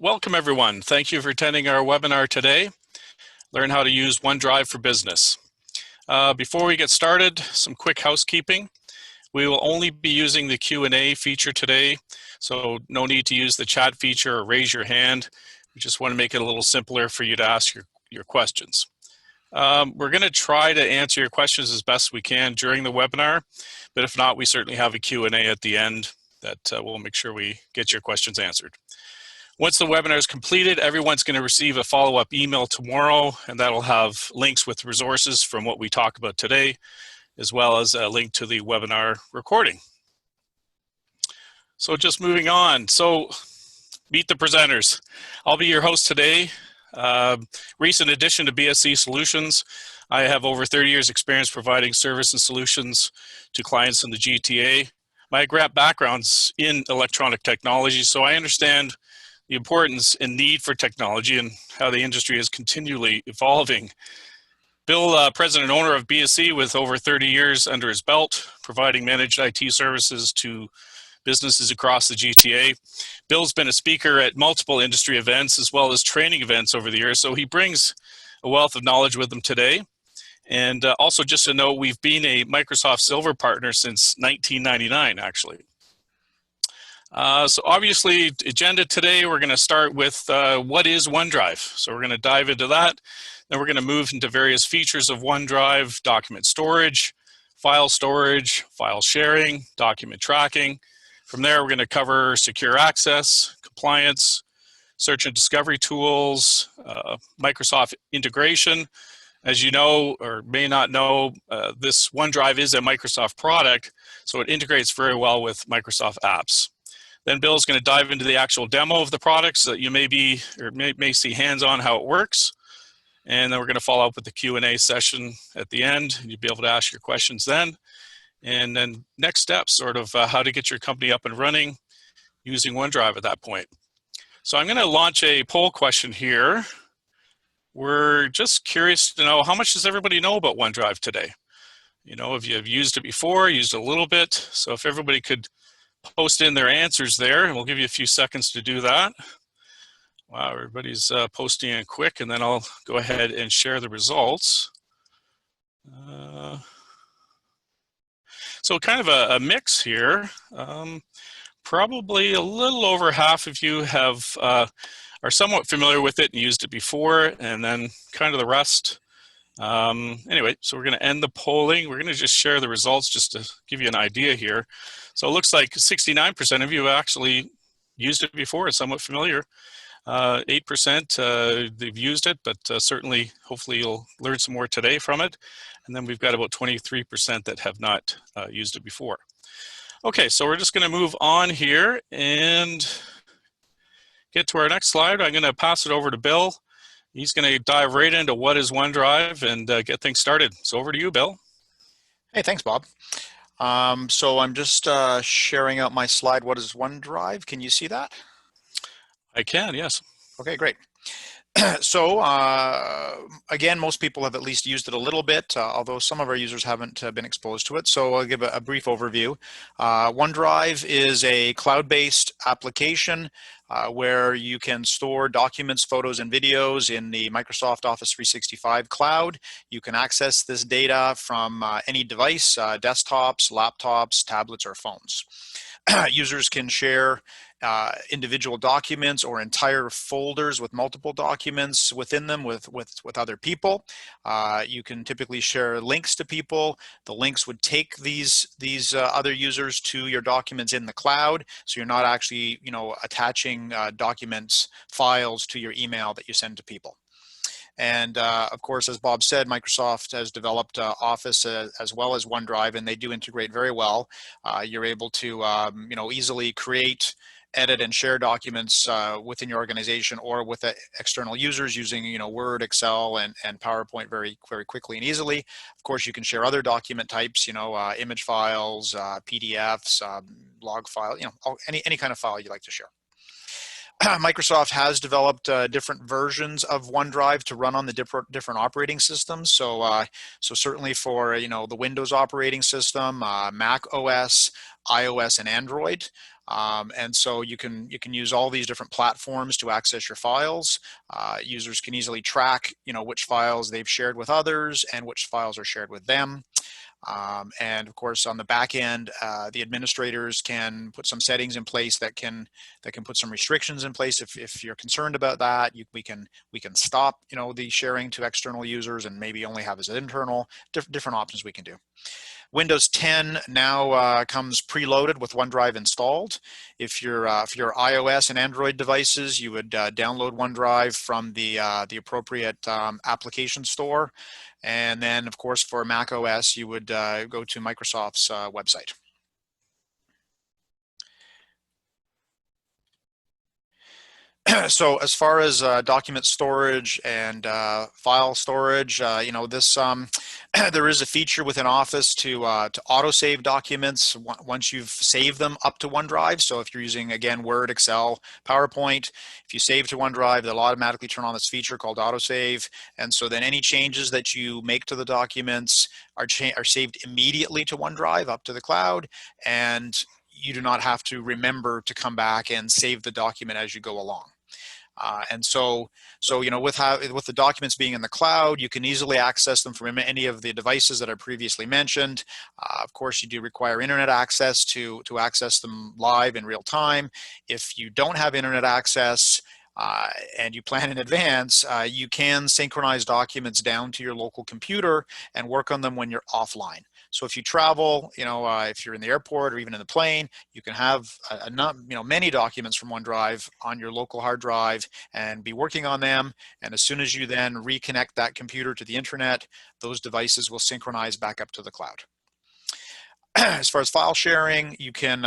Welcome everyone. Thank you for attending our webinar today. Learn how to use OneDrive for business. Before we get started, some quick housekeeping. We will only be using the Q&A feature today, so no need to use the chat feature or raise your hand. We just want to make it a little simpler for you to ask your questions. We're going to try to answer your questions as best we can during the webinar, but if not, we certainly have a Q&A at the end that will make sure we get your questions answered. Once the webinar is completed, everyone's going to receive a follow-up email tomorrow, and that'll have links with resources from what we talk about today, as well as a link to the webinar recording. So just moving on. So meet the presenters. I'll be your host today. Recent addition to BSC Solutions. I have over 30 years experience providing service and solutions to clients in the GTA. My background's in electronic technology, so I understand the importance and need for technology and how the industry is continually evolving. Bill, president and owner of BSC with over 30 years under his belt, providing managed IT services to businesses across the GTA. Bill's been a speaker at multiple industry events as well as training events over the years, so he brings a wealth of knowledge with him today. And also just to note, we've been a Microsoft Silver partner since 1999, actually. So obviously, agenda today, we're going to start with what is OneDrive. So we're going to dive into that. Then we're going to move into various features of OneDrive: document storage, file sharing, document tracking. From there, we're going to cover secure access, compliance, search and discovery tools, Microsoft integration. As you know, or may not know, this OneDrive is a Microsoft product, so it integrates very well with Microsoft apps. Then Bill's going to dive into the actual demo of the product so that you may see hands-on how it works. And then we're going to follow up with the Q&A session at the end. You'll be able to ask your questions then. And then next steps, sort of how to get your company up and running using OneDrive at that point. So I'm going to launch a poll question here. We're just curious to know, how much does everybody know about OneDrive today? You know, if you've used it before, used a little bit. So if everybody could post in their answers there, and we'll give you a few seconds to do that. Wow, everybody's posting in quick, and then I'll go ahead and share the results. So kind of a mix here. Probably a little over half of you have are somewhat familiar with it and used it before, and then kind of the rest. Anyway, so we're going to end the polling. We're going to just share the results just to give you an idea here. So it looks like 69% of you have actually used it before, somewhat familiar. 8% they've used it, but certainly, hopefully you'll learn some more today from it. And then we've got about 23% that have not used it before. Okay, so we're just going to move on here and get to our next slide. I'm going to pass it over to Bill. He's going to dive right into what is OneDrive and get things started. So over to you, Bill. Hey, thanks, Bob. So I'm just sharing out my slide. What is OneDrive? Can you see that? I can, yes. Okay, great. So again, most people have at least used it a little bit, although some of our users haven't been exposed to it. So I'll give a brief overview. OneDrive is a cloud-based application where you can store documents, photos, and videos in the Microsoft Office 365 cloud. You can access this data from any device, desktops, laptops, tablets, or phones. Users can share individual documents or entire folders with multiple documents within them with other people. You can typically share links to people. The links would take these other users to your documents in the cloud, so you're not actually attaching documents, files to your email that you send to people. And of course, as Bob said, Microsoft has developed Office as well as OneDrive, and they do integrate very well. You're able to easily create, edit, and share documents within your organization or with external users using Word, Excel, and PowerPoint very quickly and easily. Of course, you can share other document types, image files, PDFs, log file, any kind of file you like to share. Microsoft has developed different versions of OneDrive to run on the different operating systems. So, certainly for the Windows operating system, Mac OS, iOS, and Android. And so you can use all these different platforms to access your files. Users can easily track, which files they've shared with others and which files are shared with them. And of course, on the back end, the administrators can put some settings in place that can put some restrictions in place. If you're concerned about that, we can stop the sharing to external users and maybe only have as internal. Different options we can do. Windows 10 now comes preloaded with OneDrive installed. If you're iOS and Android devices, you would download OneDrive from the appropriate application store. And then, of course, for Mac OS, you would go to Microsoft's website. So as far as document storage and file storage, this there is a feature within Office to auto-save documents once you've saved them up to OneDrive. So if you're using, again, Word, Excel, PowerPoint, if you save to OneDrive, they'll automatically turn on this feature called autosave. And so then any changes that you make to the documents are saved immediately to OneDrive up to the cloud, and you do not have to remember to come back and save the document as you go along. And so with the documents being in the cloud, you can easily access them from any of the devices that I previously mentioned. Of course, you do require internet access to access them live in real time. If you don't have internet access, and you plan in advance, you can synchronize documents down to your local computer and work on them when you're offline. So if you travel, if you're in the airport or even in the plane, you can have many documents from OneDrive on your local hard drive and be working on them. And as soon as you then reconnect that computer to the internet, those devices will synchronize back up to the cloud. As far as file sharing, you can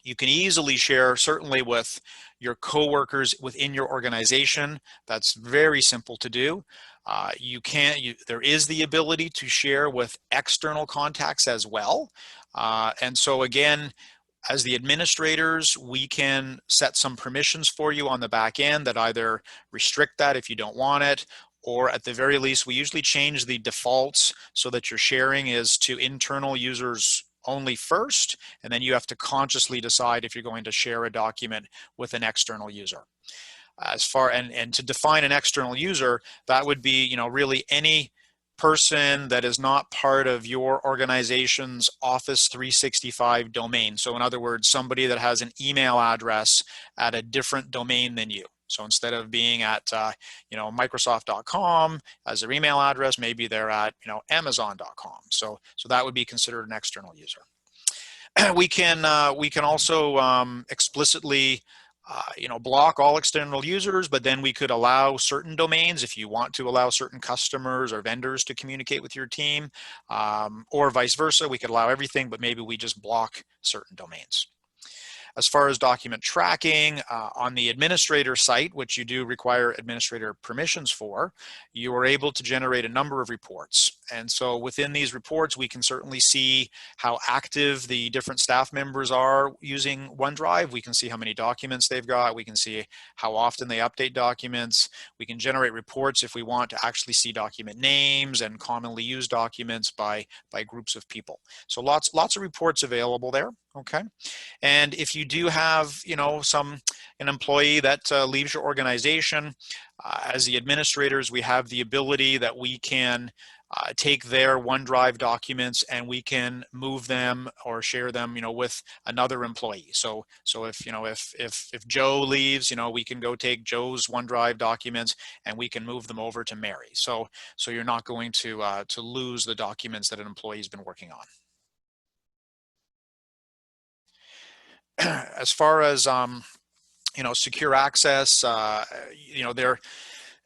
easily share, certainly with your coworkers within your organization. That's very simple to do. There is the ability to share with external contacts as well. And so again, as the administrators, we can set some permissions for you on the back end that either restrict that if you don't want it, or at the very least, we usually change the defaults so that your sharing is to internal users only first, and then you have to consciously decide if you're going to share a document with an external user. And to define an external user, that would be really any person that is not part of your organization's Office 365 domain. So in other words, somebody that has an email address at a different domain than you. So instead of being at Microsoft.com as their email address, maybe they're at Amazon.com. So that would be considered an external user. We can also explicitly block all external users, but then we could allow certain domains if you want to allow certain customers or vendors to communicate with your team, or vice versa. We could allow everything, but maybe we just block certain domains. As far as document tracking, on the administrator site, which you do require administrator permissions for, you are able to generate a number of reports. And so within these reports, we can certainly see how active the different staff members are using OneDrive. We can see how many documents they've got. We can see how often they update documents. We can generate reports if we want to actually see document names and commonly used documents by groups of people. So lots of reports available there. Okay. And if you do have, an employee that leaves your organization, as the administrators, we have the ability that we can take their OneDrive documents and we can move them or share them, with another employee. So if Joe leaves, we can go take Joe's OneDrive documents and we can move them over to Mary. So you're not going to lose the documents that an employee's been working on. As far as secure access, the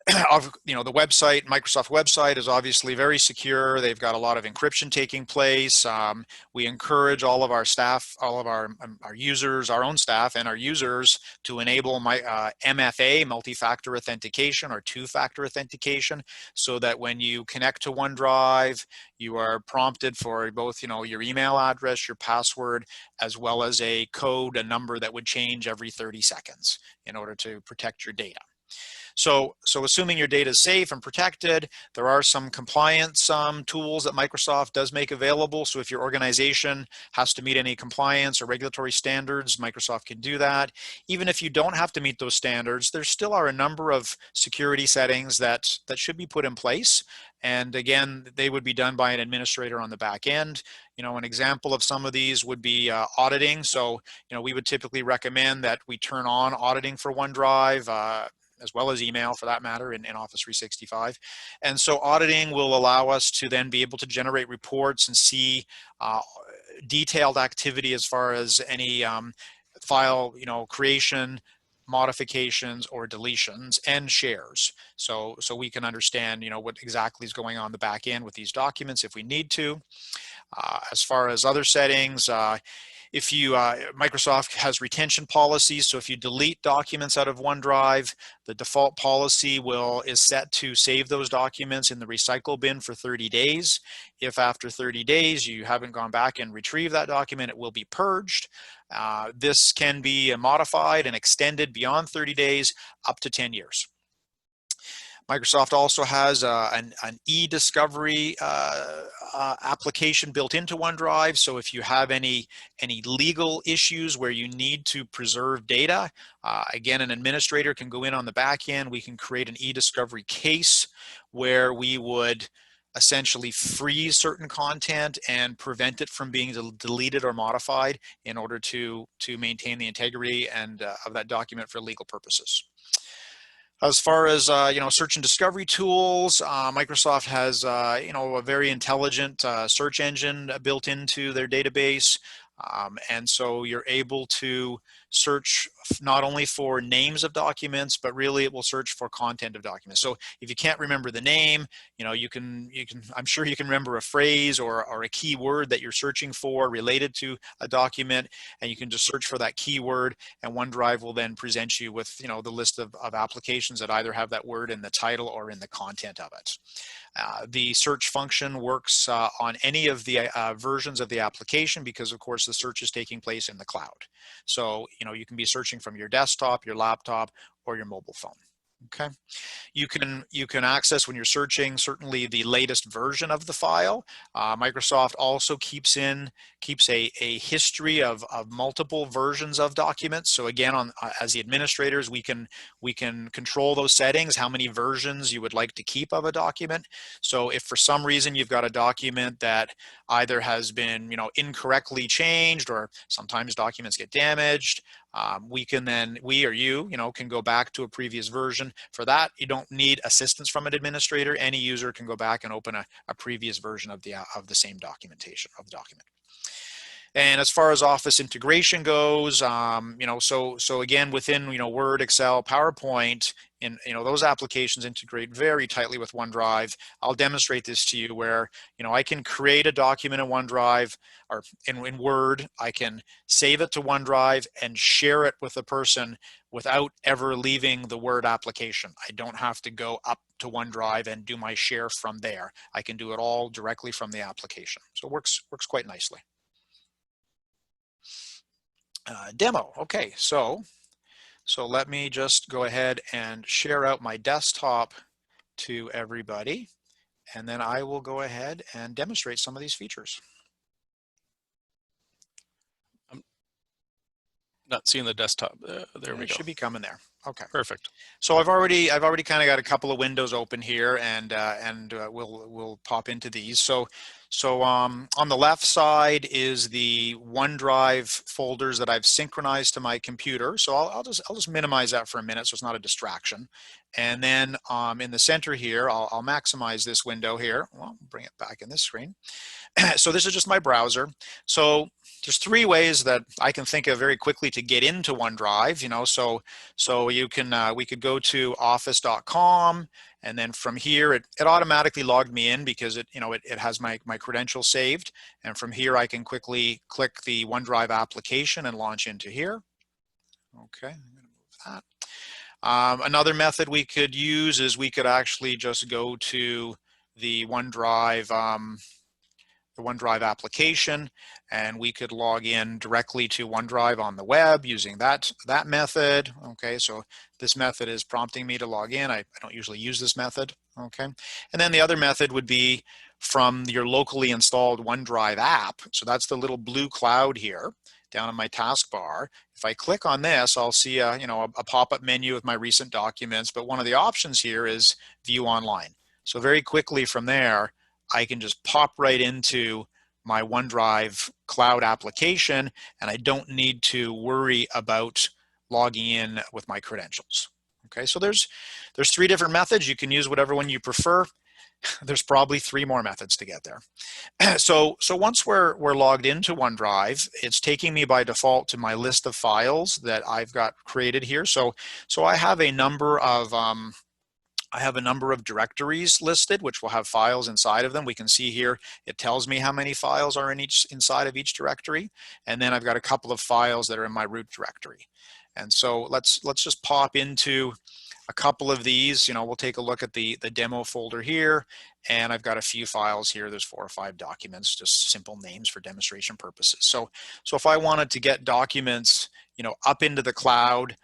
website, Microsoft website, is obviously very secure. They've got a lot of encryption taking place. We encourage all of our staff, all of our users, our own staff and our users to enable MFA, multi-factor authentication, or two-factor authentication, so that when you connect to OneDrive, you are prompted for both, your email address, your password, as well as a code, a number that would change every 30 seconds in order to protect your data. So assuming your data is safe and protected, there are some compliance tools that Microsoft does make available. So if your organization has to meet any compliance or regulatory standards, Microsoft can do that. Even if you don't have to meet those standards, there still are a number of security settings that should be put in place. And again, they would be done by an administrator on the back end. An example of some of these would be auditing. So, we would typically recommend that we turn on auditing for OneDrive, as well as email for that matter in Office 365. And so auditing will allow us to then be able to generate reports and see detailed activity as far as any file, creation, modifications or deletions and shares. So we can understand, what exactly is going on the back end with these documents if we need to. As far as other settings, if you Microsoft has retention policies, so if you delete documents out of OneDrive, the default policy is set to save those documents in the recycle bin for 30 days. If after 30 days you haven't gone back and retrieved that document, it will be purged. This can be modified and extended beyond 30 days up to 10 years. Microsoft also has an e-discovery application built into OneDrive. So if you have any legal issues where you need to preserve data, again, an administrator can go in on the back end. We can create an e-discovery case where we would essentially freeze certain content and prevent it from being deleted or modified in order to maintain the integrity and of that document for legal purposes. As far as search and discovery tools, Microsoft has a very intelligent search engine built into their database, and so you're able to search not only for names of documents, but really it will search for content of documents. So if you can't remember the name, you can I'm sure you can remember a phrase or a keyword that you're searching for related to a document, and you can just search for that keyword, and OneDrive will then present you with the list of applications that either have that word in the title or in the content of it. The search function works on any of the versions of the application because, of course, the search is taking place in the cloud. So, you can be searching from your desktop, your laptop, or your mobile phone. Okay. You can access, when you're searching, certainly the latest version of the file. Microsoft also keeps a history of multiple versions of documents. So again, as the administrators, we can control those settings, how many versions you would like to keep of a document. So if for some reason you've got a document that either has been incorrectly changed, or sometimes documents get damaged, we or you can go back to a previous version. For that, you don't need assistance from an administrator. Any user can go back and open a previous version of the same documentation of the document. And as far as Office integration goes, so again, within Word, Excel, PowerPoint, those applications integrate very tightly with OneDrive. I'll demonstrate this to you where I can create a document in OneDrive or in Word. I can save it to OneDrive and share it with a person without ever leaving the Word application. I don't have to go up to OneDrive and do my share from there. I can do it all directly from the application. So it works quite nicely. Demo. Okay, so let me just go ahead and share out my desktop to everybody, and then I will go ahead and demonstrate some of these features. I'm not seeing the desktop. There we go. It should be coming there. Okay. Perfect. So I've already kind of got a couple of windows open here, and we'll pop into these. So on the left side is the OneDrive folders that I've synchronized to my computer. So I'll just minimize that for a minute so it's not a distraction. And then in the center here, I'll maximize this window here. Well, bring it back in this screen. So this is just my browser. So there's three ways that I can think of very quickly to get into OneDrive. So you can we could go to office.com, and then from here it automatically logged me in because it has my credentials saved. And from here I can quickly click the OneDrive application and launch into here. Okay, I'm going to move that. Another method we could use is we could actually just go to the OneDrive the OneDrive application, and we could log in directly to OneDrive on the web using that method. Okay, so this method is prompting me to log in. I don't usually use this method. Okay, and then the other method would be from your locally installed OneDrive app. So that's the little blue cloud here down in my taskbar. If I click on this, I'll see a pop-up menu with my recent documents, but one of the options here is view online. So very quickly from there, I can just pop right into my OneDrive cloud application, and I don't need to worry about logging in with my credentials. Okay, so there's 3 different methods. You can use whatever one you prefer. There's probably 3 more methods to get there. So once we're logged into OneDrive, it's taking me by default to my list of files that I've got created here. So I have a number of directories listed, which will have files inside of them. We can see here, it tells me how many files are inside of each directory. And then I've got a couple of files that are in my root directory. And so let's just pop into a couple of these. We'll take a look at the demo folder here, and I've got a few files here. There's 4 or 5 documents, just simple names for demonstration purposes. So if I wanted to get documents, up into the cloud,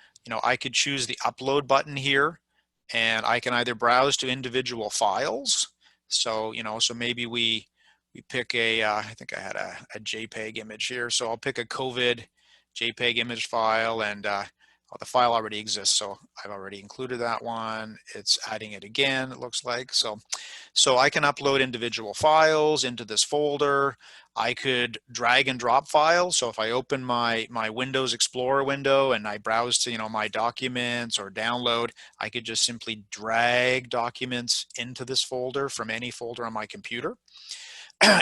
I could choose the upload button here, and I can either browse to individual files. So so maybe we pick I think I had a JPEG image here, so I'll pick a COVID JPEG image file, and the file already exists, so I've already included that one. It's adding it again, it looks like. So I can upload individual files into this folder. I could drag and drop files. So if I open my Windows Explorer window and I browse to my documents or download, I could just simply drag documents into this folder from any folder on my computer.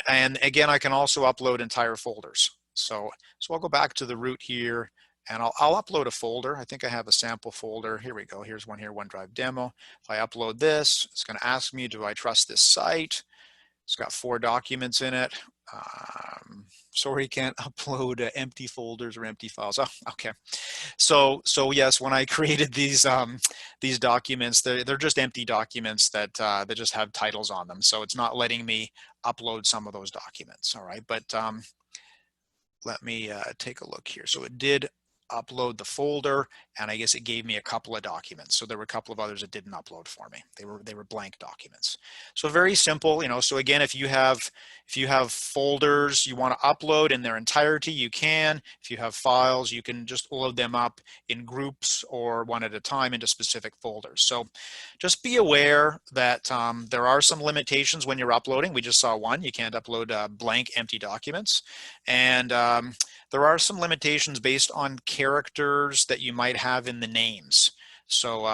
And again, I can also upload entire folders. So I'll go back to the root here, and I'll upload a folder. I think I have a sample folder. Here we go. Here's one here, OneDrive demo. If I upload this, it's going to ask me, do I trust this site? It's got 4 documents in it. Sorry, can't upload empty folders or empty files. Oh, okay. So yes, when I created these documents, they're just empty documents that just have titles on them. So it's not letting me upload some of those documents. All right, but let me take a look here. So it did upload the folder, and I guess it gave me a couple of documents. So there were a couple of others that didn't upload for me. They were blank documents. So very simple, so again, if you have folders you want to upload in their entirety, you can. If you have files, you can just load them up in groups or one at a time into specific folders. So just be aware that there are some limitations when you're uploading. We just saw one. You can't upload blank empty documents. And there are some limitations based on characters that you might have in the names. So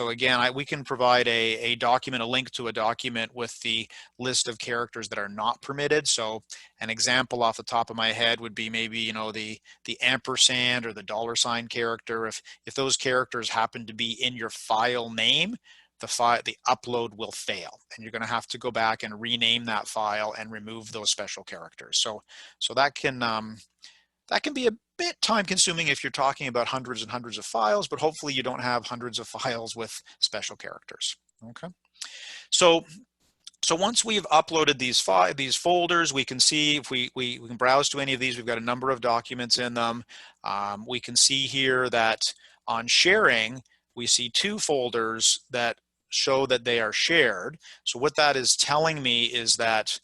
again, we can provide a document, a link to a document with the list of characters that are not permitted. So an example off the top of my head would be maybe the ampersand or the $ character. If those characters happen to be in your file name, the upload will fail, and you're going to have to go back and rename that file and remove those special characters. So that can be a bit time consuming if you're talking about hundreds and hundreds of files, but hopefully you don't have hundreds of files with special characters. Okay. So once we've uploaded these folders, we can see if we can browse to any of these. We've got a number of documents in them. We can see here that on sharing, we see 2 folders that show that they are shared. So what that is telling me is that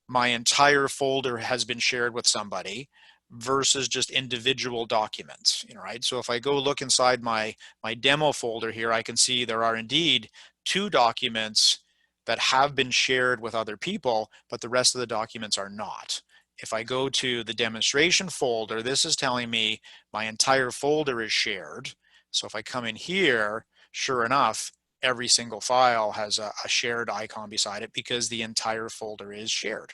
my entire folder has been shared with somebody versus just individual documents, right? So if I go look inside my demo folder here, I can see there are indeed 2 documents that have been shared with other people, but the rest of the documents are not. If I go to the demonstration folder, this is telling me my entire folder is shared. So if I come in here, sure enough, every single file has a shared icon beside it because the entire folder is shared.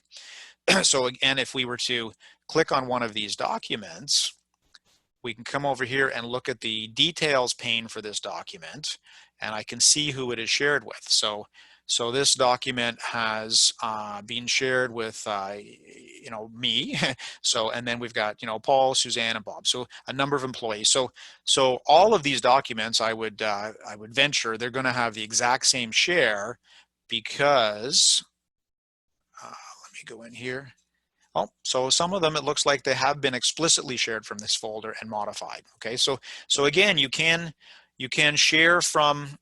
So again, if we were to click on one of these documents, we can come over here and look at the details pane for this document, and I can see who it is shared with. So this document has been shared with me. So, and then we've got Paul, Suzanne, and Bob. So a number of employees. So all of these documents, I would venture they're going to have the exact same share because let me go in here. Well, so some of them, it looks like they have been explicitly shared from this folder and modified. Okay, so again, you can share from,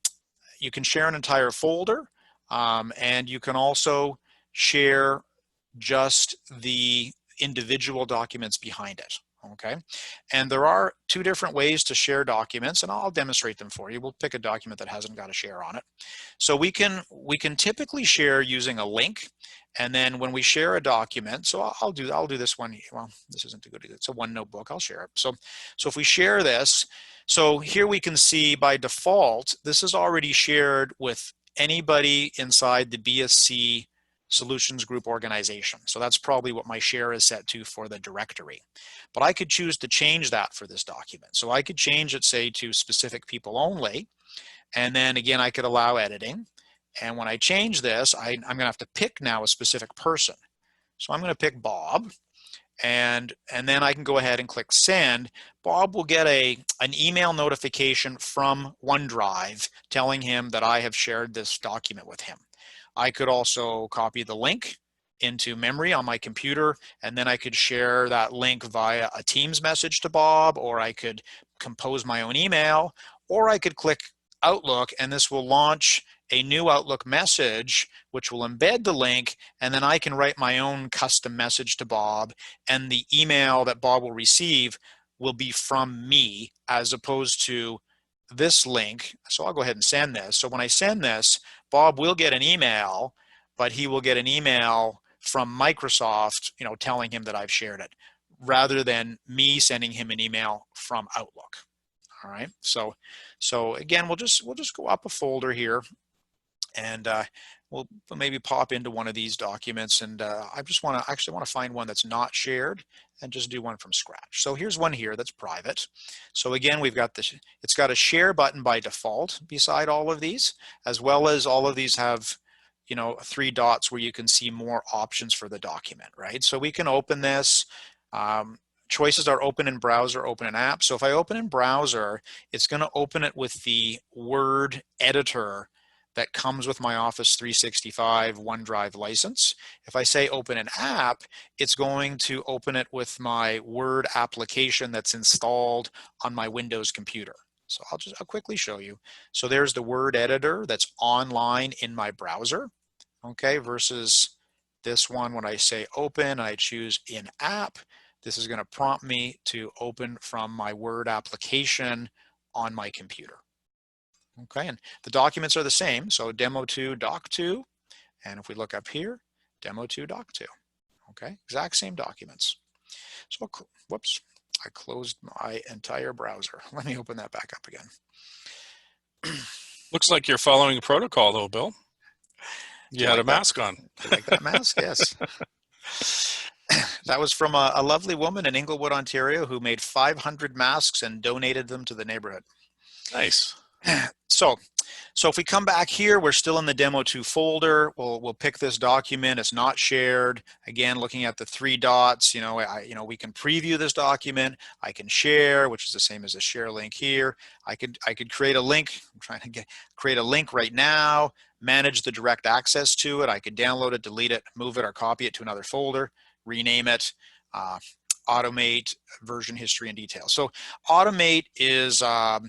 you can share an entire folder, and you can also share just the individual documents behind it. Okay, and there are two different ways to share documents, and I'll demonstrate them for you. We'll pick a document that hasn't got a share on it. So we can typically share using a link, and then when we share a document, so I'll do this one. Well, this isn't too good. It's a OneNote book. I'll share it. So if we share this, so here we can see by default this is already shared with anybody inside the BSC Solutions Group organization. So that's probably what my share is set to for the directory. But I could choose to change that for this document. So I could change it, say, to specific people only. And then again, I could allow editing. And when I change this, I'm going to have to pick now a specific person. So I'm going to pick Bob. And then I can go ahead and click send. Bob will get an email notification from OneDrive telling him that I have shared this document with him. I could also copy the link into memory on my computer, and then I could share that link via a Teams message to Bob, or I could compose my own email, or I could click Outlook, and this will launch a new Outlook message which will embed the link, and then I can write my own custom message to Bob, and the email that Bob will receive will be from me as opposed to this link. So I'll go ahead and send this. So when I send this, Bob will get an email, but he will get an email from Microsoft, telling him that I've shared it, rather than me sending him an email from Outlook. All right. So again, we'll just go up a folder here, and we'll maybe pop into one of these documents, and I just want to find one that's not shared and just do one from scratch. So here's one here that's private. So again, we've got this, it's got a share button by default beside all of these, as well as all of these have, 3 dots where you can see more options for the document, right? So we can open this. Choices are open in browser, open in app. So if I open in browser, it's going to open it with the Word editor that comes with my Office 365 OneDrive license. If I say open an app, it's going to open it with my Word application that's installed on my Windows computer. So I'll quickly show you. So there's the Word editor that's online in my browser, okay, versus this one. When I say open, I choose in app, this is going to prompt me to open from my Word application on my computer. Okay, and the documents are the same. So demo2, doc2, and if we look up here, demo2, doc2. Okay, exact same documents. So, whoops, I closed my entire browser. Let me open that back up again. Looks like you're following protocol though, Bill. You had a mask on. Do you like that mask? Yes. That was from a lovely woman in Inglewood, Ontario, who made 500 masks and donated them to the neighborhood. Nice. So if we come back here, we're still in the demo2 folder. We'll pick this document. It's not shared. Again, looking at the 3 dots, we can preview this document. I can share, which is the same as a share link here. I could create a link. I'm trying to create a link right now, manage the direct access to it. I could download it, delete it, move it, or copy it to another folder, rename it, automate, version history, and details. So automate is a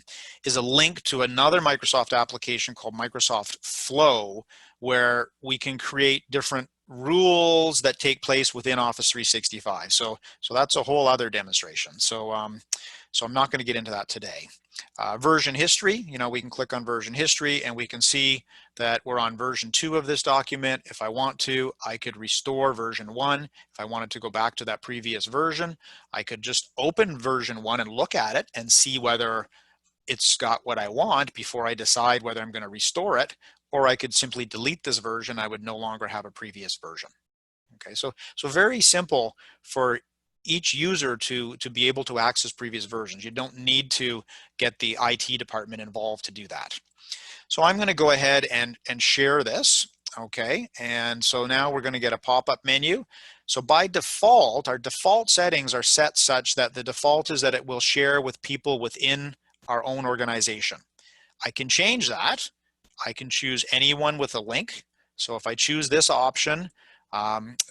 link to another Microsoft application called Microsoft Flow, where we can create different rules that take place within Office 365. So that's a whole other demonstration. So I'm not going to get into that today. Version history, we can click on version history and we can see that we're on version 2 of this document. If I want to, I could restore version 1. If I wanted to go back to that previous version, I could just open version 1 and look at it and see whether it's got what I want before I decide whether I'm going to restore it, or I could simply delete this version. I would no longer have a previous version. Okay, so very simple for each user to be able to access previous versions. You don't need to get the IT department involved to do that. So I'm going to go ahead and share this. Okay, and so now we're going to get a pop-up menu. So by default, our default settings are set such that the default is that it will share with people within our own organization. I can change that. I can choose anyone with a link. So if I choose this option,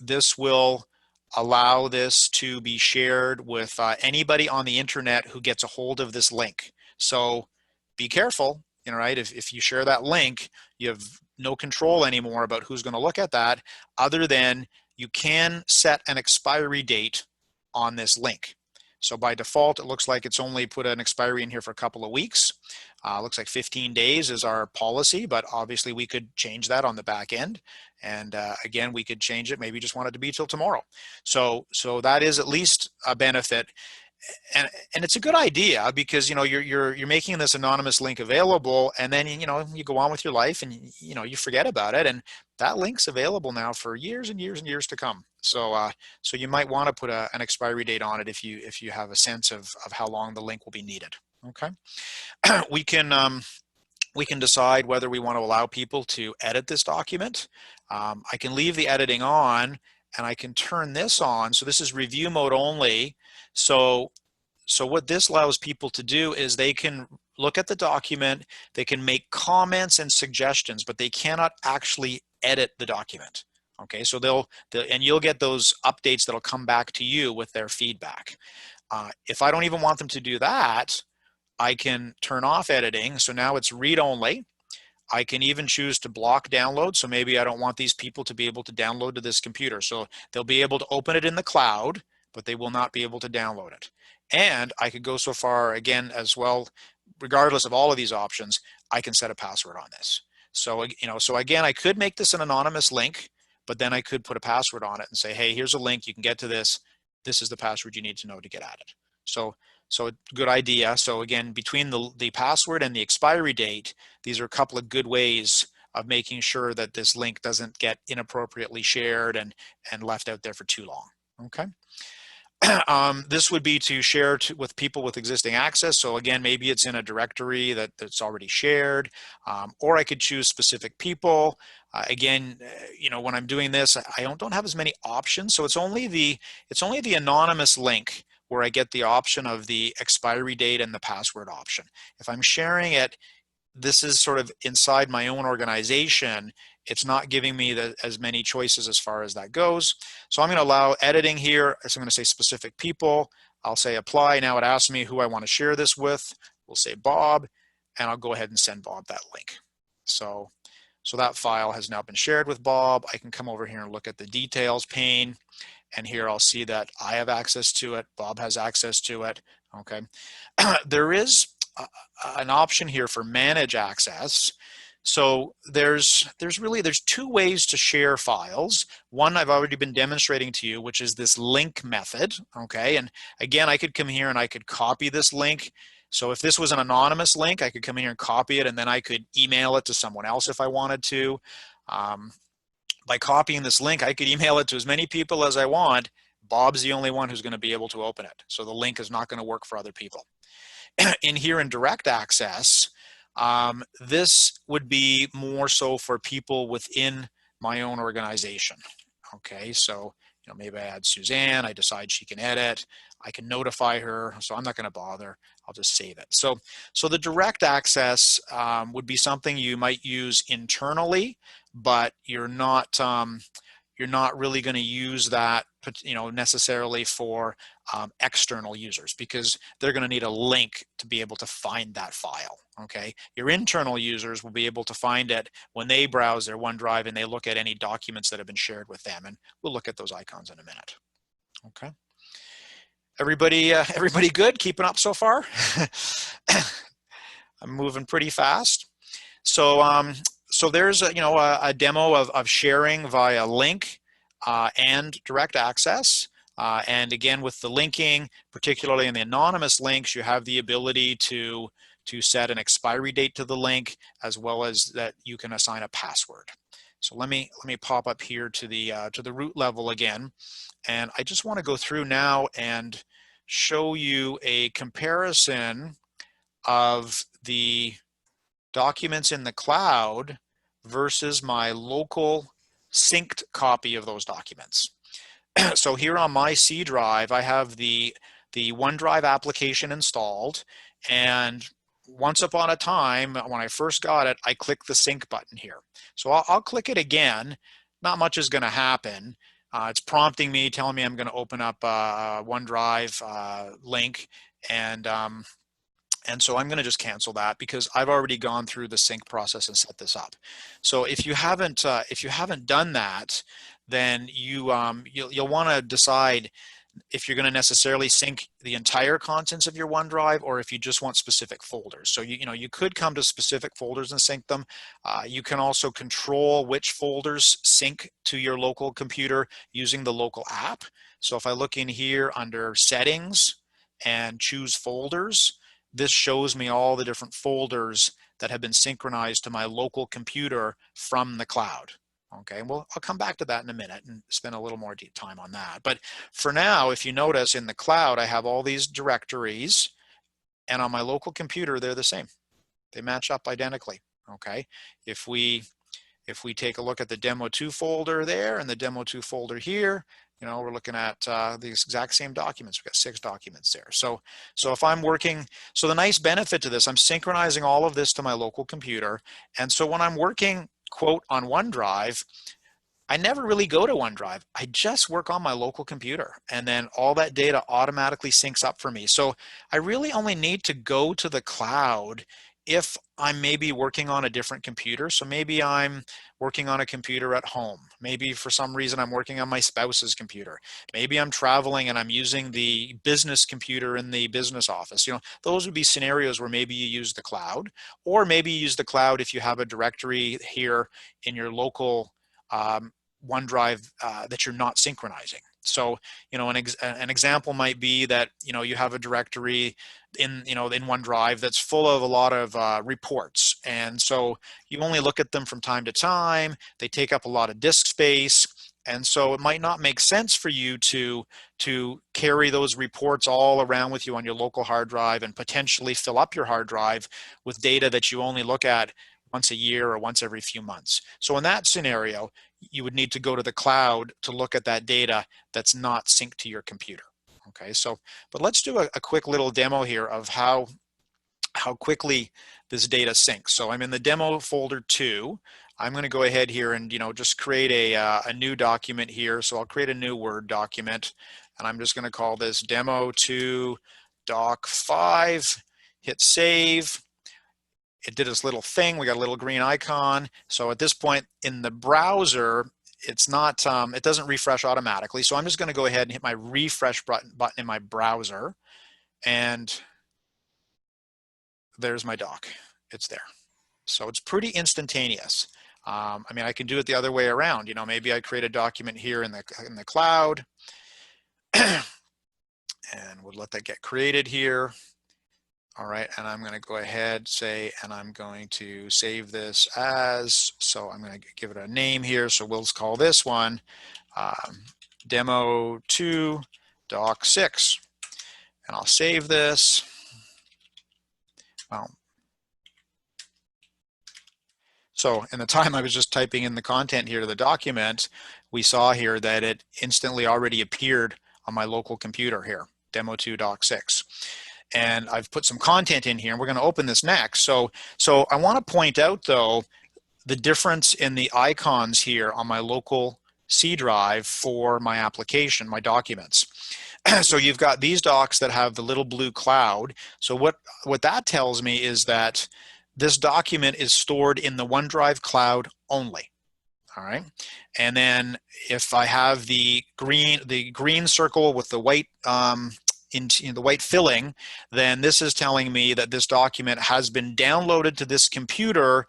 this will allow this to be shared with anybody on the internet who gets a hold of this link. So be careful, right? If you share that link, you have no control anymore about who's going to look at that, other than you can set an expiry date on this link. So by default, it looks like it's only put an expiry in here for a couple of weeks. Looks like 15 days is our policy, but obviously we could change that on the back end. And again, we could change it. Maybe just want it to be till tomorrow. So that is at least a benefit. And it's a good idea because you're making this anonymous link available, and then you go on with your life, and you forget about it, and that link's available now for years and years and years to come. So so you might want to put an expiry date on it if you have a sense of how long the link will be needed. Okay. we can decide whether we want to allow people to edit this document. I can leave the editing on, and I can turn this on. So this is review mode only. So what this allows people to do is they can look at the document, they can make comments and suggestions, but they cannot actually edit the document. Okay, so and you'll get those updates that'll come back to you with their feedback. If I don't even want them to do that, I can turn off editing. So now it's read only. I can even choose to block download. So maybe I don't want these people to be able to download to this computer. So they'll be able to open it in the cloud, but they will not be able to download it. And I could go so far again as well, regardless of all of these options, I can set a password on this. So, so again, I could make this an anonymous link, but then I could put a password on it and say, hey, here's a link, you can get to this. This is the password you need to know to get at it. So a good idea. So again, between the password and the expiry date, these are a couple of good ways of making sure that this link doesn't get inappropriately shared and left out there for too long. Okay. This would be to share with people with existing access. So again, maybe it's in a directory that's already shared, or I could choose specific people. Again, when I'm doing this, I don't have as many options. So it's only the anonymous link where I get the option of the expiry date and the password option. If I'm sharing it, this is sort of inside my own organization. It's not giving me as many choices as far as that goes. So I'm going to allow editing here. So I'm going to say specific people. I'll say apply. Now it asks me who I want to share this with. We'll say Bob, and I'll go ahead and send Bob that link. So that file has now been shared with Bob. I can come over here and look at the details pane. And here I'll see that I have access to it. Bob has access to it. Okay. There is an option here for manage access. So there's two ways to share files. One I've already been demonstrating to you, which is this link method. Okay. And again, I could come here and I could copy this link. So if this was an anonymous link, I could come in here and copy it, and then I could email it to someone else if I wanted to. By copying this link, I could email it to as many people as I want. Bob's the only one who's going to be able to open it. So the link is not going to work for other people. In here in direct access, this would be more so for people within my own organization. Okay, so maybe I add Suzanne, I decide she can edit, I can notify her, so I'm not going to bother, I'll just save it. So the direct access would be something you might use internally, but you're not really going to use that necessarily for external users, because they're going to need a link to be able to find that file. Okay, your internal users will be able to find it when they browse their OneDrive and they look at any documents that have been shared with them, and we'll look at those icons in a minute. Okay, everybody good? Keeping up so far? I'm moving pretty fast. So there's a demo of sharing via link and direct access. And again, with the linking, particularly in the anonymous links, you have the ability to set an expiry date to the link, as well as that you can assign a password. So let me pop up here to the root level again, and I just want to go through now and show you a comparison of the documents in the cloud versus my local synced copy of those documents. So here on my C drive, I have the OneDrive application installed, and once upon a time, when I first got it, I clicked the sync button here. So I'll click it again. Not much is going to happen. It's prompting me, telling me I'm going to open up a OneDrive link, and so I'm going to just cancel that because I've already gone through the sync process and set this up. So if you haven't done that, then you'll want to decide if you're going to necessarily sync the entire contents of your OneDrive or if you just want specific folders. So you could come to specific folders and sync them. You can also control which folders sync to your local computer using the local app. So if I look in here under settings and choose folders, this shows me all the different folders that have been synchronized to my local computer from the cloud. Okay, well, I'll come back to that in a minute and spend a little more time on that. But for now, if you notice in the cloud, I have all these directories, and on my local computer, they're the same. They match up identically. Okay, if we take a look at the demo2 folder there and the demo2 folder here, we're looking at the exact same documents. We've got 6 documents there. So if I'm working, so the nice benefit to this, I'm synchronizing all of this to my local computer. And so when I'm working, quote, on OneDrive, I never really go to OneDrive. I just work on my local computer, and then all that data automatically syncs up for me. So I really only need to go to the cloud if I'm maybe working on a different computer. So maybe I'm working on a computer at home. Maybe for some reason I'm working on my spouse's computer. Maybe I'm traveling and I'm using the business computer in the business office. Those would be scenarios where maybe you use the cloud, or maybe you use the cloud if you have a directory here in your local OneDrive that you're not synchronizing. So, an example might be that, you have a directory in OneDrive that's full of a lot of reports. And so you only look at them from time to time. They take up a lot of disk space. And so it might not make sense for you to carry those reports all around with you on your local hard drive and potentially fill up your hard drive with data that you only look at once a year or once every few months. So in that scenario, you would need to go to the cloud to look at that data that's not synced to your computer. Okay, but let's do a quick little demo here of how quickly this data syncs. So I'm in the demo folder 2. I'm going to go ahead here and just create a new document here. So I'll create a new Word document, and I'm just going to call this demo2 doc 5. Hit save. It did this little thing. We got a little green icon. So at this point in the browser, it's not, it doesn't refresh automatically. So I'm just going to go ahead and hit my refresh button in my browser, and there's my doc. It's there. So it's pretty instantaneous. I mean, I can do it the other way around. Maybe I create a document here in the cloud, and we'll let that get created here. All right, and I'm going to go ahead, and I'm going to save this as, so I'm going to give it a name here. So we'll call this one demo2 doc 6, and I'll save this. So in the time I was just typing in the content here to the document, we saw here that it instantly already appeared on my local computer here, demo2 doc 6. And I've put some content in here, and we're going to open this next. So I want to point out, though, the difference in the icons here on my local C drive for my application, my documents. So you've got these docs that have the little blue cloud. So what that tells me is that this document is stored in the OneDrive cloud only. All right. And then if I have the green circle with the white in the white filling, then this is telling me that this document has been downloaded to this computer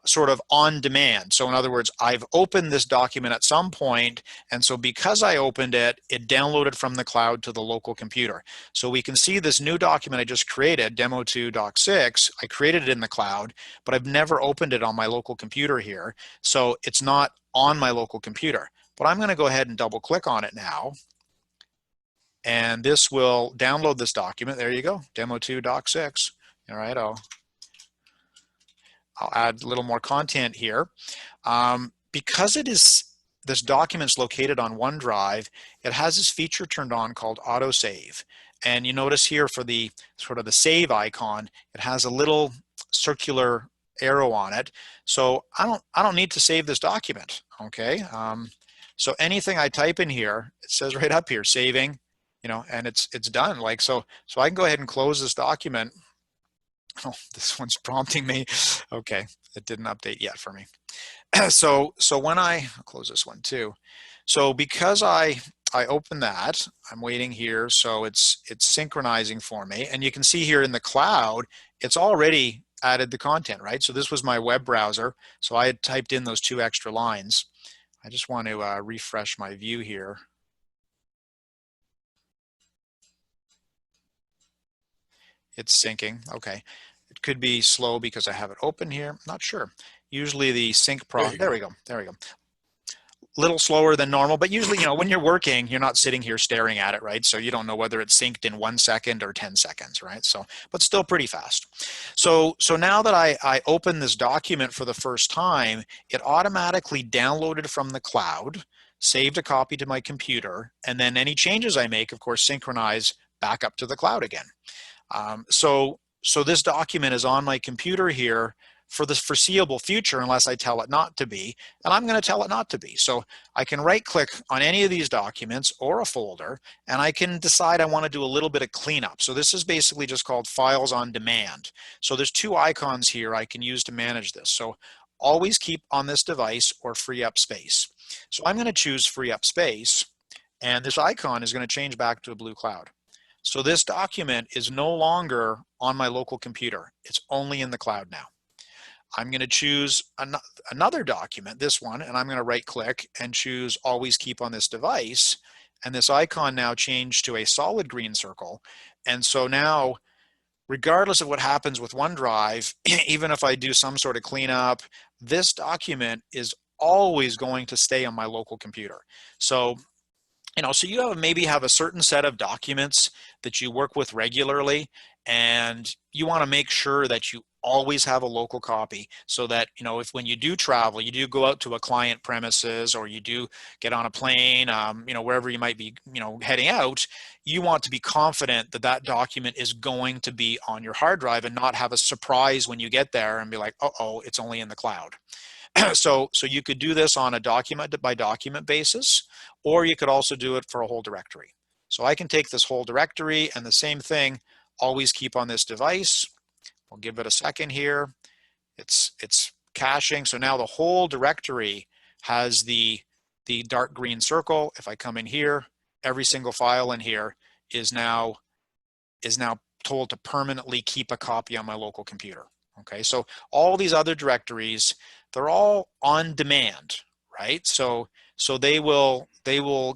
sort of on demand. So in other words, I've opened this document at some point, and so because I opened it, it downloaded from the cloud to the local computer. So we can see this new document I just created, demo2 doc 6, I created it in the cloud, but I've never opened it on my local computer here. So it's not on my local computer. But I'm going to go ahead and double click on it now. And this will download this document. There you go, demo2 doc 6. All right, I'll add a little more content here. Because this document's located on OneDrive, it has this feature turned on called autosave. And you notice here for the sort of the save icon, it has a little circular arrow on it. So I don't need to save this document. Okay. So anything I type in here, it says right up here, saving, and it's done. Like, so I can go ahead and close this document. Oh, this one's prompting me. Okay, it didn't update yet for me. So when I'll close this one too. So because I open that, I'm waiting here, so it's synchronizing for me, and you can see here in the cloud, it's already added the content, right? So this was my web browser, so I had typed in those 2 extra lines. I just want to refresh my view here. It's syncing. Okay. It could be slow because I have it open here. Not sure. Usually the sync there we go. There we go. Little slower than normal, but usually, when you're working, you're not sitting here staring at it, right? So you don't know whether it's synced in 1 second or 10 seconds, right? So, but still pretty fast. So now that I open this document for the first time, it automatically downloaded from the cloud, saved a copy to my computer, and then any changes I make, of course, synchronize back up to the cloud again. So this document is on my computer here for the foreseeable future unless I tell it not to be, and I'm going to tell it not to be. So I can right click on any of these documents or a folder, and I can decide I want to do a little bit of cleanup. So this is basically just called Files on Demand. So there's 2 icons here I can use to manage this. So always keep on this device or free up space. So I'm going to choose free up space, and this icon is going to change back to a blue cloud. So this document is no longer on my local computer. It's only in the cloud now. I'm going to choose another document, this one, and I'm going to right click and choose always keep on this device. And this icon now changed to a solid green circle. And so now, regardless of what happens with OneDrive, even if I do some sort of cleanup, this document is always going to stay on my local computer. So so you maybe have a certain set of documents that you work with regularly, and you want to make sure that you always have a local copy so that, if when you do travel, you do go out to a client premises or you do get on a plane, wherever you might be, heading out, you want to be confident that that document is going to be on your hard drive and not have a surprise when you get there and be like, uh-oh, it's only in the cloud. So you could do this on a document by document basis, or you could also do it for a whole directory. So I can take this whole directory and the same thing, always keep on this device. We'll give it a second here. It's caching. So now the whole directory has the dark green circle. If I come in here, every single file in here is now told to permanently keep a copy on my local computer. Okay, so all these other directories, they're all on demand, right? So they will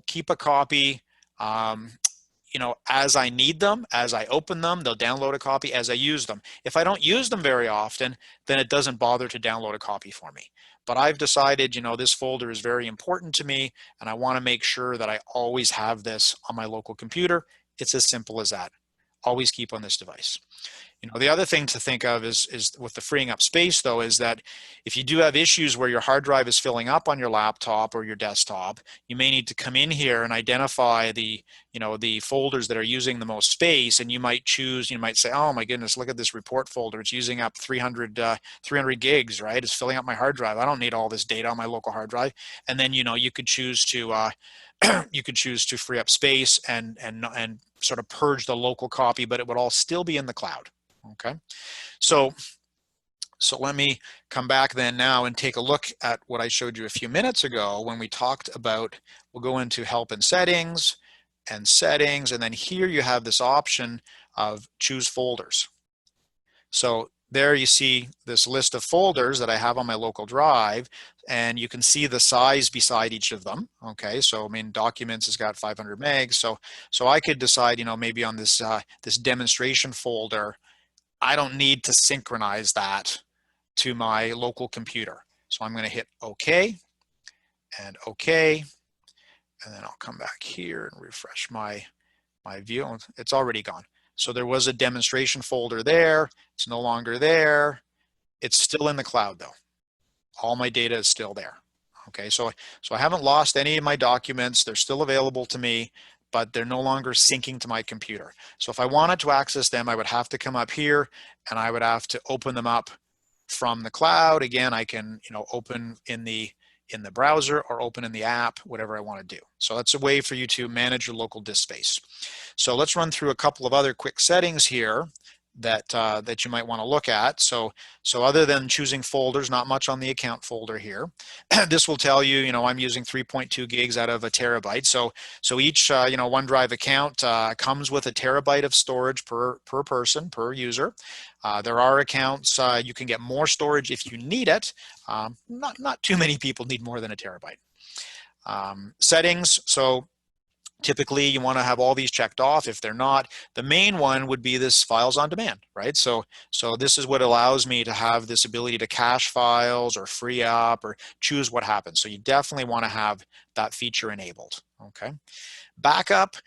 keep a copy, as I need them, as I open them, they'll download a copy as I use them. If I don't use them very often, then it doesn't bother to download a copy for me. But I've decided, this folder is very important to me, and I want to make sure that I always have this on my local computer. It's as simple as that. Always keep on this device. The other thing to think of is with the freeing up space, though, is that if you do have issues where your hard drive is filling up on your laptop or your desktop, you may need to come in here and identify the folders that are using the most space, and you might say, oh my goodness, look at this report folder. It's using up 300 gigs, right? It's filling up my hard drive. I don't need all this data on my local hard drive. And then, you could choose to free up space and sort of purge the local copy, but it would all still be in the cloud. Okay, so let me come back then now and take a look at what I showed you a few minutes ago when we talked about, we'll go into help and settings, and then here you have this option of choose folders. So there you see this list of folders that I have on my local drive, and you can see the size beside each of them. Okay, so documents has got 500 megs. So I could decide, maybe on this this demonstration folder, I don't need to synchronize that to my local computer. So I'm going to hit OK and OK, and then I'll come back here and refresh my view. It's already gone. So there was a demonstration folder there. It's no longer there. It's still in the cloud though. All my data is still there. Okay, so I haven't lost any of my documents. They're still available to me, but they're no longer syncing to my computer. So if I wanted to access them, I would have to come up here and I would have to open them up from the cloud. Again, I can, open in the in the browser or open in the app, whatever I want to do. So that's a way for you to manage your local disk space. So let's run through a couple of other quick settings here that you might want to look at. So other than choosing folders, not much on the account folder here. This will tell you, I'm using 3.2 gigs out of a terabyte. So each OneDrive account comes with a terabyte of storage per person, per user. There are accounts you can get more storage if you need it. Not too many people need more than a terabyte. Settings. So typically you want to have all these checked off. If they're not, the main one would be this files on demand, right? So this is what allows me to have this ability to cache files or free up or choose what happens. So you definitely want to have that feature enabled, okay? Backup,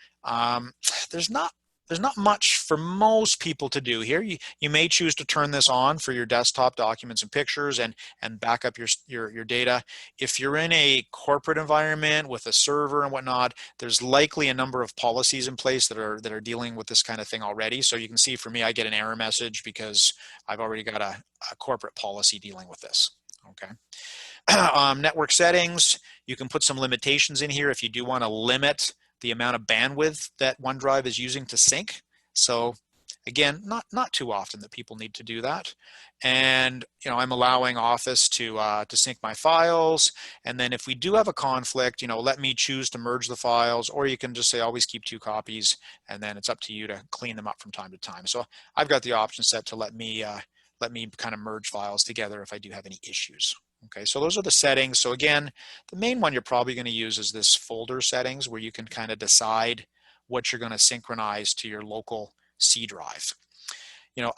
there's not much for most people to do here. You may choose to turn this on for your desktop documents and pictures and back up your data. If you're in a corporate environment with a server and whatnot, there's likely a number of policies in place that are dealing with this kind of thing already. So you can see for me, I get an error message because I've already got a corporate policy dealing with this, okay? Network settings, you can put some limitations in here if you do want to limit the amount of bandwidth that OneDrive is using to sync. So again, not too often that people need to do that. And I'm allowing Office to sync my files. And then if we do have a conflict, let me choose to merge the files, or you can just say always keep 2 copies, and then it's up to you to clean them up from time to time. So I've got the option set to let me kind of merge files together if I do have any issues. Okay, so those are the settings. So again, the main one you're probably going to use is this folder settings, where you can kind of decide what you're going to synchronize to your local C drive.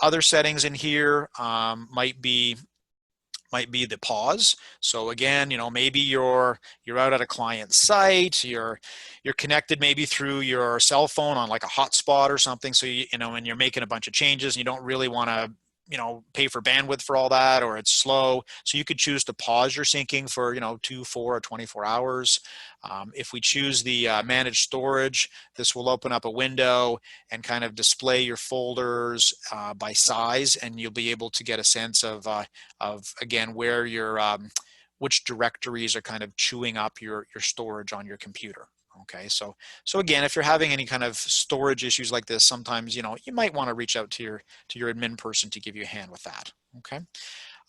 Other settings in here might be the pause. So again, maybe you're out at a client site, you're connected maybe through your cell phone on like a hotspot or something. So and you're making a bunch of changes and you don't really want to pay for bandwidth for all that, or it's slow. So you could choose to pause your syncing for 2, 4, or 24 hours. If we choose the manage storage, this will open up a window and kind of display your folders by size, and you'll be able to get a sense of again where your which directories are kind of chewing up your storage on your computer. Okay, so again, if you're having any kind of storage issues like this, sometimes you might want to reach out to your admin person to give you a hand with that. Okay,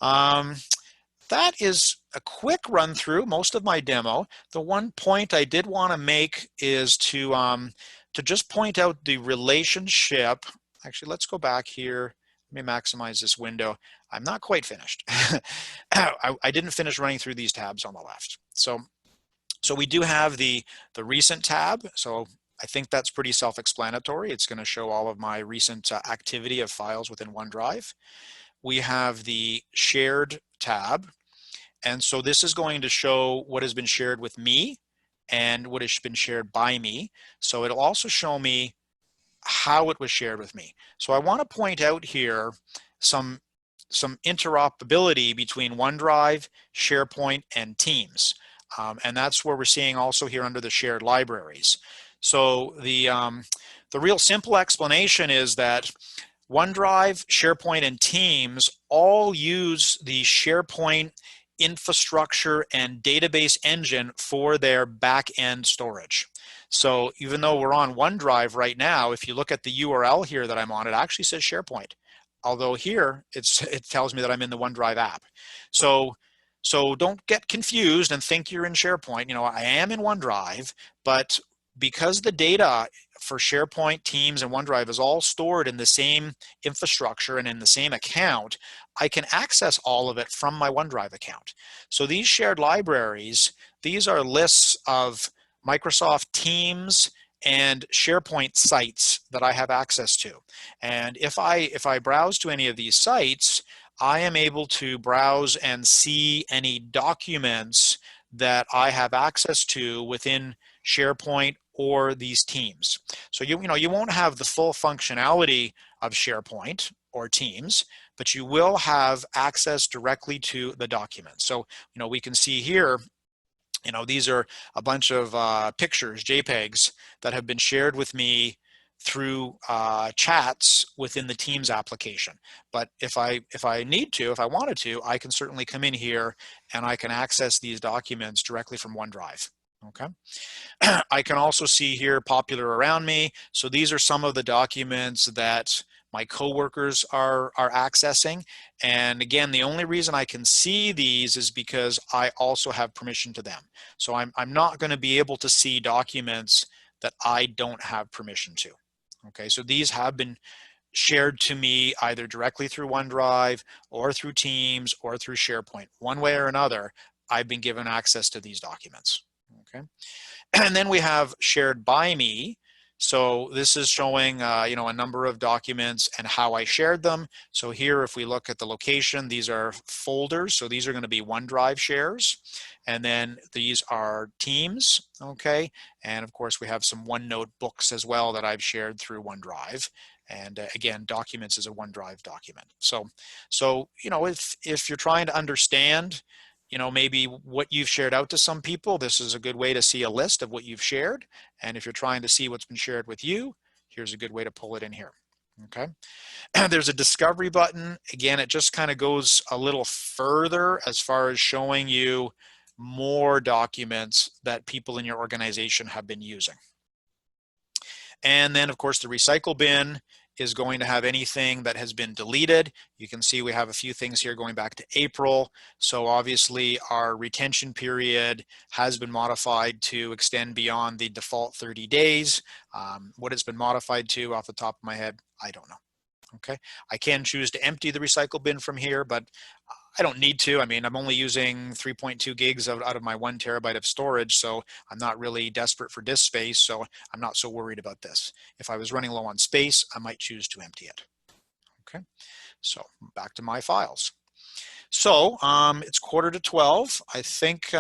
that is a quick run through most of my demo. The one point I did want to make is to just point out the relationship. Actually, let's go back here. Let me maximize this window. I'm not quite finished. I didn't finish running through these tabs on the left. So we do have the recent tab. So I think that's pretty self-explanatory. It's going to show all of my recent activity of files within OneDrive. We have the shared tab. And so this is going to show what has been shared with me and what has been shared by me. So it'll also show me how it was shared with me. So I want to point out here some interoperability between OneDrive, SharePoint, and Teams. And that's where we're seeing also here under the shared libraries. So the real simple explanation is that OneDrive, SharePoint, and Teams all use the SharePoint infrastructure and database engine for their back-end storage. So even though we're on OneDrive right now, if you look at the URL here that I'm on, it actually says SharePoint. Although here it tells me that I'm in the OneDrive app. So don't get confused and think you're in SharePoint. I am in OneDrive, but because the data for SharePoint, Teams, and OneDrive is all stored in the same infrastructure and in the same account, I can access all of it from my OneDrive account. So these shared libraries, these are lists of Microsoft Teams and SharePoint sites that I have access to. And if I browse to any of these sites, I am able to browse and see any documents that I have access to within SharePoint or these teams. So you won't have the full functionality of SharePoint or Teams, but you will have access directly to the documents. So we can see here, these are a bunch of pictures, JPEGs, that have been shared with me through chats within the Teams application. But if I need to, if I wanted to, I can certainly come in here and I can access these documents directly from OneDrive. Okay. I can also see here popular around me. So these are some of the documents that my coworkers are accessing. And again, the only reason I can see these is because I also have permission to them. So I'm not going to be able to see documents that I don't have permission to. Okay, so these have been shared to me either directly through OneDrive or through Teams or through SharePoint. One way or another, I've been given access to these documents. Okay. And then we have shared by me. So this is showing a number of documents and how I shared them. So here, if we look at the location, these are folders. So these are going to be OneDrive shares. And then these are Teams, okay? And of course, we have some OneNote books as well that I've shared through OneDrive. And again, documents is a OneDrive document. So if you're trying to understand maybe what you've shared out to some people, this is a good way to see a list of what you've shared. And if you're trying to see what's been shared with you, here's a good way to pull it in here. Okay. There's a discovery button. Again, it just kind of goes a little further as far as showing you more documents that people in your organization have been using. And then of course the recycle bin is going to have anything that has been deleted. You can see we have a few things here going back to April. So obviously our retention period has been modified to extend beyond the default 30 days. What it's been modified to off the top of my head, I don't know. Okay, I can choose to empty the recycle bin from here, but I don't need to. I mean, I'm only using 3.2 gigs out of my 1 terabyte of storage, so I'm not really desperate for disk space, so I'm not so worried about this. If I was running low on space, I might choose to empty it. Okay, so back to my files. So it's 11:45. I think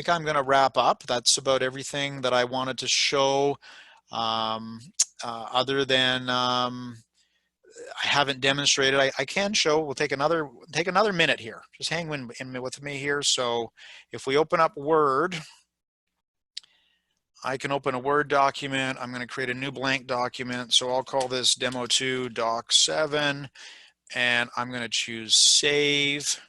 I'm going to wrap up. That's about everything that I wanted to show, other than I haven't demonstrated. I can show. We'll take another minute here. Just hang with me here. So if we open up Word, I can open a Word document. I'm going to create a new blank document. So I'll call this Demo 2 Doc 7, and I'm going to choose Save.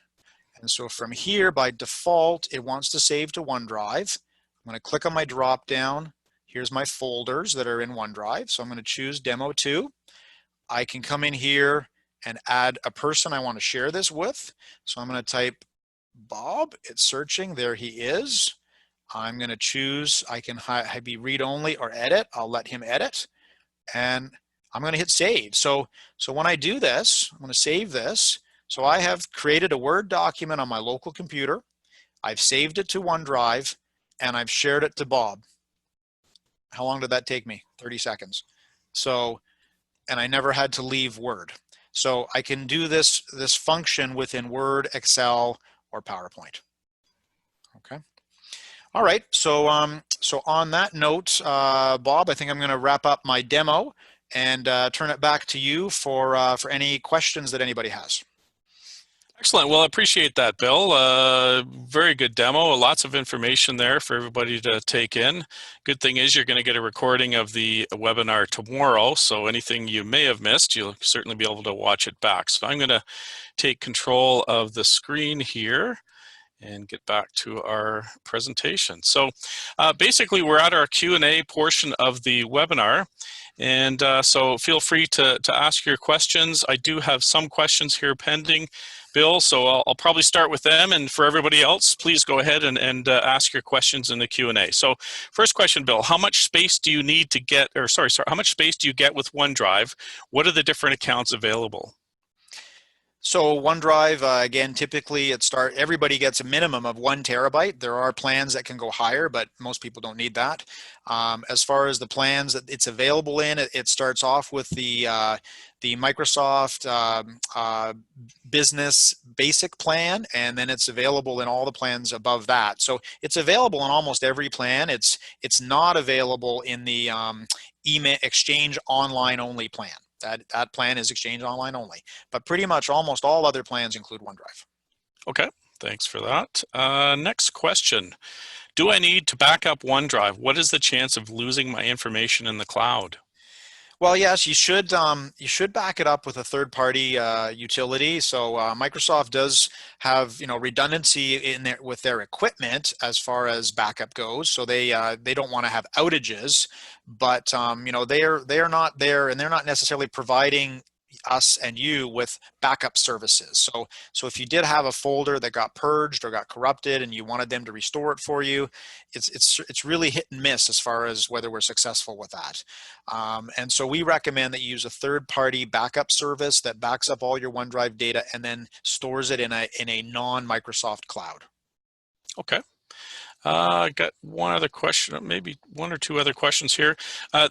And so from here, by default, it wants to save to OneDrive. I'm going to click on my drop down. Here's my folders that are in OneDrive. So I'm going to choose Demo 2. I can come in here and add a person I want to share this with. So I'm going to type Bob. It's searching. There he is. I'm going to choose, I can be read only or edit. I'll let him edit. And I'm going to hit save. So when I do this, I'm going to save this. So I have created a Word document on my local computer. I've saved it to OneDrive and I've shared it to Bob. How long did that take me? 30 seconds. So, and I never had to leave Word. So I can do this function within Word, Excel, or PowerPoint. Okay. All right. So on that note, Bob, I think I'm going to wrap up my demo and turn it back to you for any questions that anybody has. Excellent. Well, I appreciate that, Bill. Very good demo. Lots of information there for everybody to take in. Good thing is you're going to get a recording of the webinar tomorrow, so anything you may have missed, you'll certainly be able to watch it back. So I'm going to take control of the screen here and get back to our presentation. So basically, we're at our Q&A portion of the webinar. And so feel free to ask your questions. I do have some questions here pending, Bill, so I'll probably start with them. And for everybody else, please go ahead and ask your questions in the Q&A. So first question, Bill, how much space do you need to get, or sorry, how much space do you get with OneDrive? What are the different accounts available? So OneDrive, again, typically everybody gets a minimum of 1 terabyte. There are plans that can go higher, but most people don't need that. As far as the plans that it's available in, it starts off with the Microsoft Business Basic plan, and then it's available in all the plans above that. So it's available in almost every plan. It's not available in the email Exchange Online Only plan. That plan is Exchange Online only, but pretty much almost all other plans include OneDrive. Okay, thanks for that. Next question. Do I need to back up OneDrive? What is the chance of losing my information in the cloud? Well, yes, you should back it up with a third-party utility. So Microsoft does have redundancy in there with their equipment as far as backup goes. So they don't want to have outages, but they are not there, and they're not necessarily providing us and you with backup services. So if you did have a folder that got purged or got corrupted and you wanted them to restore it for you, it's really hit and miss as far as whether we're successful with that. And so we recommend that you use a third-party backup service that backs up all your OneDrive data and then stores it in a non-Microsoft cloud. Okay. I got one other question, maybe one or two other questions here.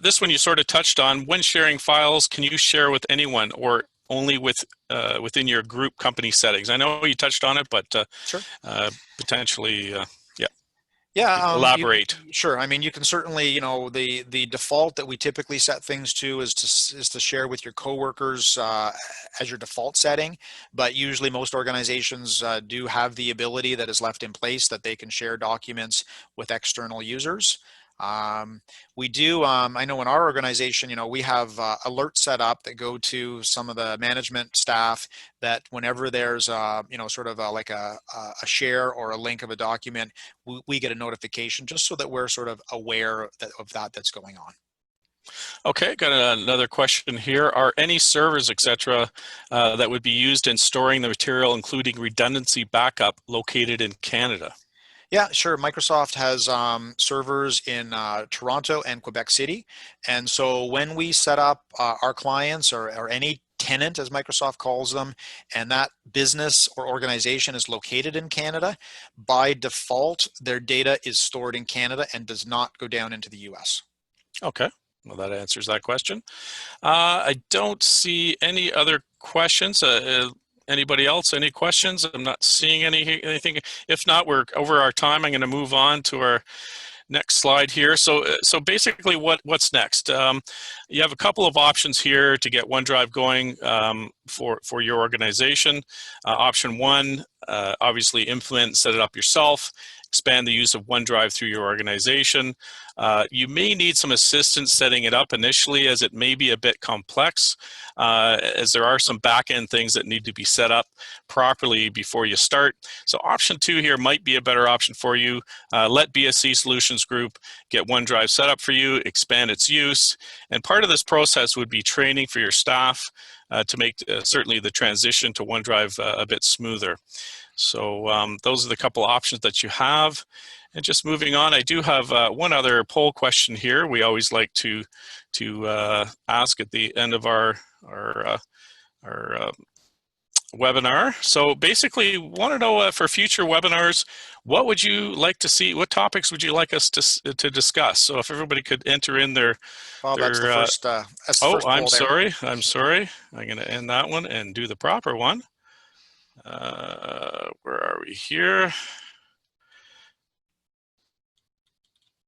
This one you sort of touched on. When sharing files, can you share with anyone or only within your group company settings? I know you touched on it, but Sure. potentially, yeah, Yeah, elaborate. sure. I mean, you can certainly, the default that we typically set things to is to share with your coworkers as your default setting. But usually, most organizations do have the ability that is left in place that they can share documents with external users. We do. I know in our organization, we have alerts set up that go to some of the management staff that whenever there's, sort of like a share or a link of a document, we get a notification just so that we're sort of aware of that's going on. Okay, got another question here. Are any servers, etc., that would be used in storing the material, including redundancy backup, located in Canada? Yeah, sure. Microsoft has servers in Toronto and Quebec City. And so when we set up our clients or any tenant, as Microsoft calls them, and that business or organization is located in Canada, by default, their data is stored in Canada and does not go down into the US. Okay, well, that answers that question. I don't see any other questions. Anybody else? Any questions? I'm not seeing anything. If not, we're over our time. I'm going to move on to our next slide here. So basically, what's next? You have a couple of options here to get OneDrive going for your organization. Option one, obviously, implement and set it up yourself. Expand the use of OneDrive through your organization. You may need some assistance setting it up initially, as it may be a bit complex, as there are some back-end things that need to be set up properly before you start. So option two here might be a better option for you. Let BSC Solutions Group get OneDrive set up for you, expand its use, and part of this process would be training for your staff to make certainly the transition to OneDrive a bit smoother. So those are the couple options that you have. And just moving on, I do have one other poll question here. We always like to ask at the end of our webinar. So basically, want to know for future webinars, what would you like to see? What topics would you like us to discuss? So if everybody could enter in their, Well, that's the first. That's the oh, first I'm poll there. sorry. I'm sorry. I'm going to end that one and do the proper one. Where are we here?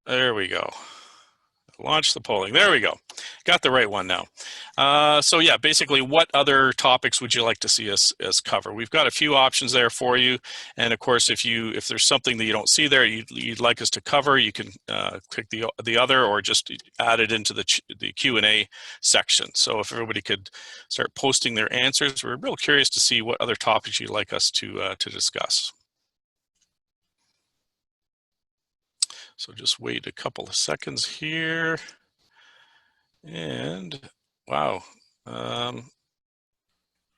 There we go. Launch the polling. There we go. Got the right one now. So yeah, basically, what other topics would you like to see us cover? We've got a few options there for you, and of course, if there's something that you don't see there you'd like us to cover, you can click the other, or just add it into the Q&A section. So if everybody could start posting their answers, we're real curious to see what other topics you'd like us to discuss. So just wait a couple of seconds here. And wow.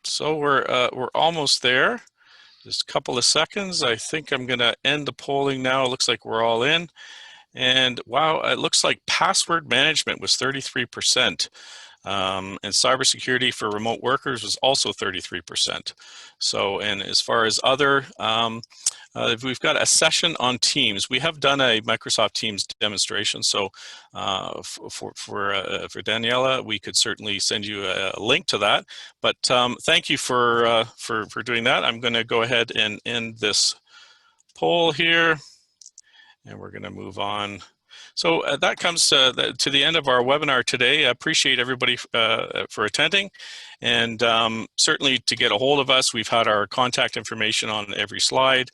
So we're almost there. Just a couple of seconds. I think I'm going to end the polling now. It looks like we're all in. And wow, it looks like password management was 33%. And cybersecurity for remote workers was also 33%. So, and as far as other, we've got a session on Teams. We have done a Microsoft Teams demonstration. So, for Daniela, we could certainly send you a link to that. But thank you for doing that. I'm going to go ahead and end this poll here, and we're going to move on. So that comes to the end of our webinar today. I appreciate everybody for attending. And certainly to get a hold of us, we've had our contact information on every slide.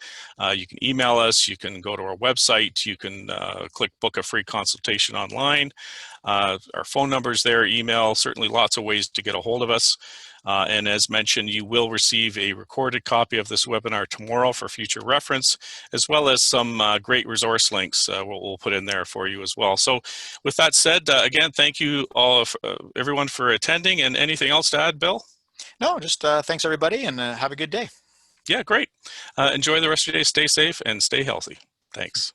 You can email us, you can go to our website, you can click book a free consultation online. Our phone number's there, email, certainly lots of ways to get a hold of us. And as mentioned, you will receive a recorded copy of this webinar tomorrow for future reference, as well as some great resource links we'll put in there for you as well. So with that said, again, thank you all, everyone for attending. And anything else to add, Bill? No, just thanks everybody, and have a good day. Yeah, great. Enjoy the rest of your day. Stay safe and stay healthy. Thanks.